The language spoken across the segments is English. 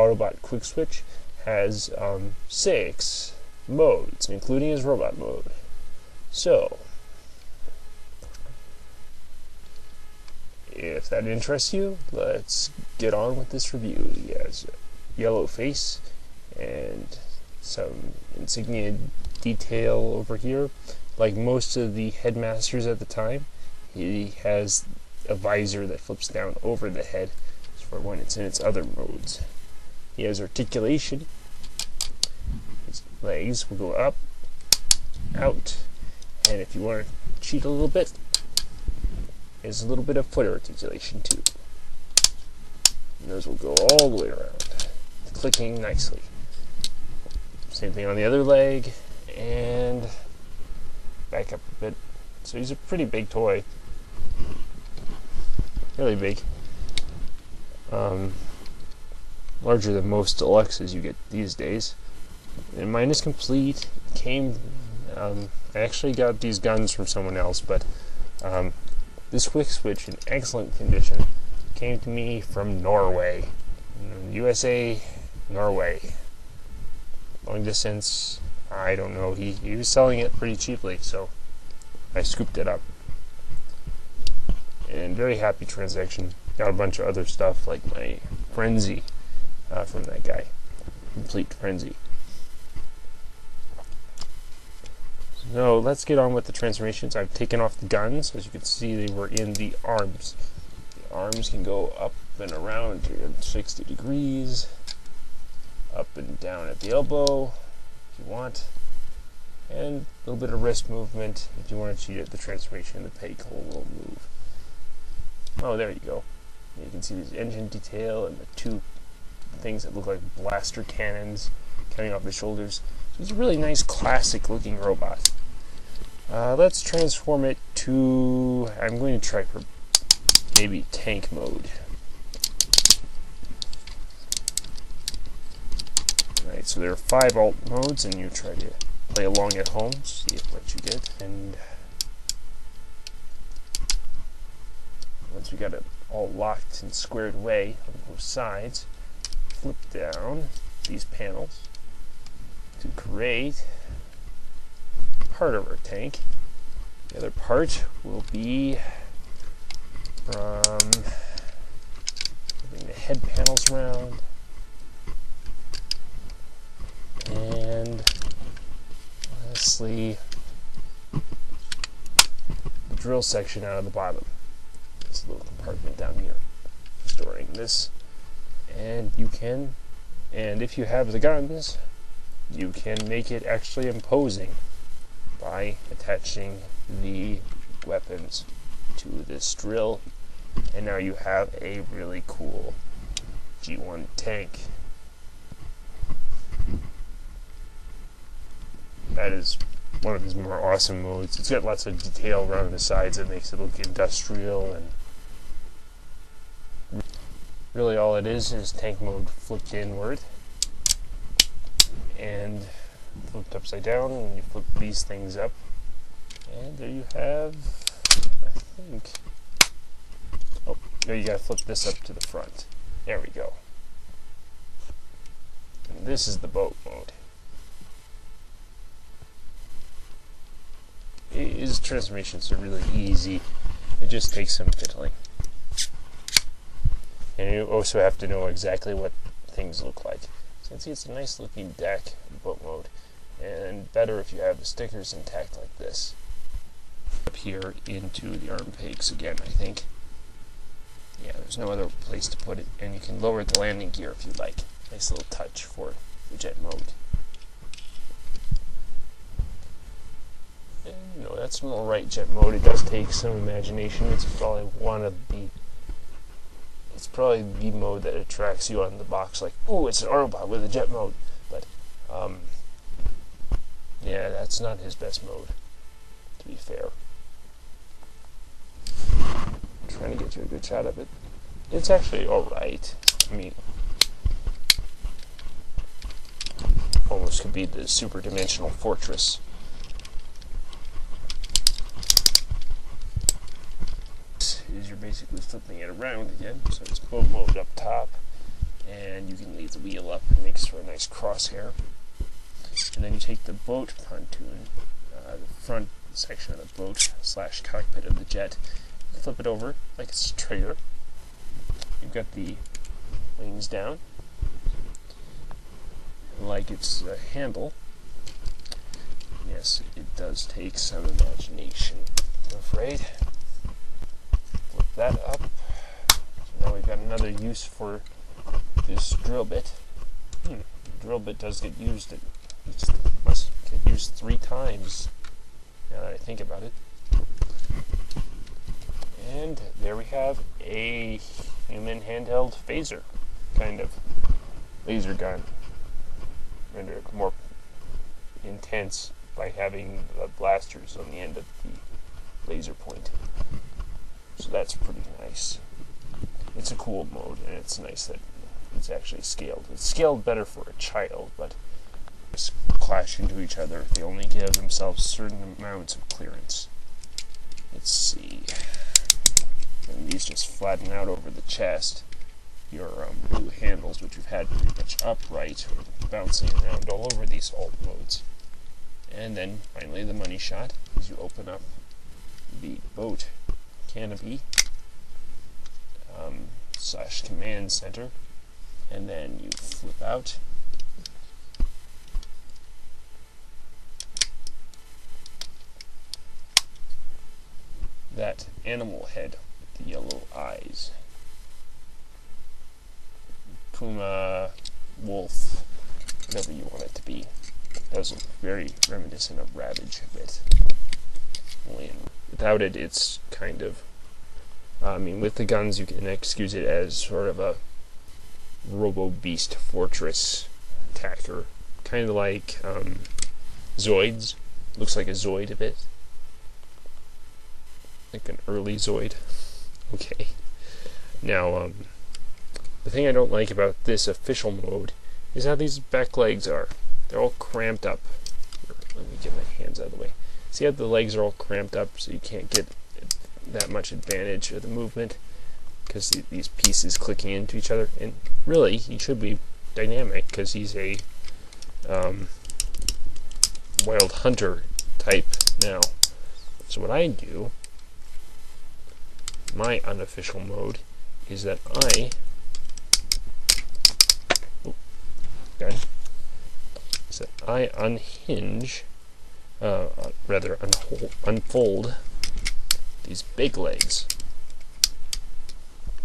Autobot Quickswitch has 6 modes, including his robot mode. So, if that interests you, let's get on with this review. He has a yellow face and some insignia detail over here. Like most of the headmasters at the time, he has a visor that flips down over the head for when it's in its other modes. He has articulation. His legs will go up, out, and if you want to cheat a little bit, there's a little bit of foot articulation too. And those will go all the way around, clicking nicely. Same thing on the other leg, and back up a bit. So he's a pretty big toy. Really big. Larger than most deluxes you get these days. And mine is complete. I actually got these guns from someone else, but this Quickswitch in excellent condition came to me from Norway. USA, Norway. Long distance, I don't know. He was selling it pretty cheaply, so I scooped it up. And very happy transaction. Got a bunch of other stuff like my Frenzy from that guy. Complete Frenzy. So let's get on with the transformations. I've taken off the guns. As you can see, they were in the arms. The arms can go up and around 360 degrees. Up and down at the elbow if you want. And a little bit of wrist movement if you want to cheat at the transformation. The peg hole will move. Oh, there you go. You can see this engine detail and the 2 things that look like blaster cannons coming off the shoulders. So it's a really nice classic looking robot. Let's transform it to, I'm going to try for maybe tank mode. Alright, so there are 5 alt modes, and you try to play along at home, see what you get. And once we got it all locked and squared away on both sides, flip down these panels to create part of our tank. The other part will be from moving the head panels around and lastly the drill section out of the bottom. This little compartment down here storing this, and you can, and if you have the guns, you can make it actually imposing by attaching the weapons to this drill, and now you have a really cool G1 tank. That is one of his more awesome modes. It's got lots of detail around the sides that makes it look industrial, and really all it is tank mode flipped inward and flipped upside down, and you flip these things up, and there you have, I think, oh, there you gotta flip this up to the front. There we go. And this is the boat mode. His transformations are really easy. It just takes some fiddling. And you also have to know exactly what things look like. So you can see it's a nice looking deck in boat mode, and better if you have the stickers intact like this. Up here into the arm pegs again, I think. Yeah, there's no other place to put it, and you can lower the landing gear if you like. Nice little touch for the jet mode. And, you know, that's an alright jet mode. It does take some imagination. It's probably the mode that attracts you on the box, like, ooh, it's an Autobot with a jet mode. But yeah, that's not his best mode, to be fair. I'm trying to get you a good shot of it. It's actually alright. I mean, almost could be the super dimensional fortress. Is you're basically flipping it around again. So it's boat mode up top, and and you can leave the wheel up. It makes for a nice crosshair. And then you take the boat pontoon, the front section of the boat / cockpit of the jet, flip it over like it's a trailer. You've got the wings down, like it's a handle. Yes, it does take some imagination, I'm afraid. Flip that up. So now we've got another use for this drill bit. The drill bit does get used. It must get used 3 times, now that I think about it. And there we have a human handheld phaser, kind of laser gun, rendered more intense by having the blasters on the end of the laser point. So that's pretty nice. It's a cool mode, and it's nice that it's actually scaled. It's scaled better for a child, but just clash into each other. They only give themselves certain amounts of clearance. Let's see. And these just flatten out over the chest. Your blue handles, which you've had pretty much upright, or bouncing around all over these alt modes. And then finally the money shot is you open up the boat canopy / command center, and then you flip out. That animal head with the yellow eyes. Puma, wolf, whatever you want it to be. It does look very reminiscent of Ravage a bit. Without it, it's kind of... with the guns, you can excuse it as sort of a Robo-Beast Fortress attacker. Kind of like Zoids. Looks like a Zoid a bit. Like an early Zoid. Okay. Now, the thing I don't like about this official mode is how these back legs are. They're all cramped up. Let me get my hands out of the way. See how the legs are all cramped up so you can't get that much advantage of the movement because these pieces clicking into each other. And really, he should be dynamic because he's a wild hunter type now. So what I do, my unofficial mode, is that I unhinge, unfold these big legs,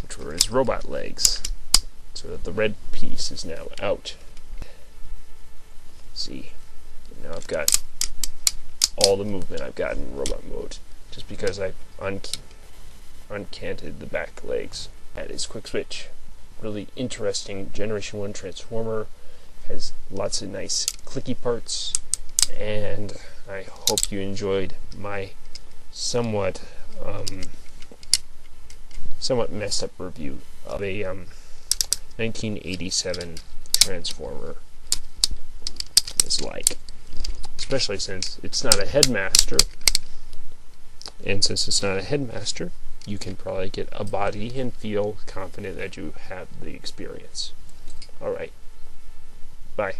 which were his robot legs, so that the red piece is now out. See, now I've got all the movement I've got in robot mode, just because I uncanted the back legs. That is Quickswitch. Really interesting Generation 1 Transformer. Has lots of nice clicky parts, and I hope you enjoyed my somewhat messed up review of a 1987 Transformer. Is like, especially since it's not a headmaster, and since it's not a headmaster, you can probably get a body and feel confident that you have the experience. Alright. Bye.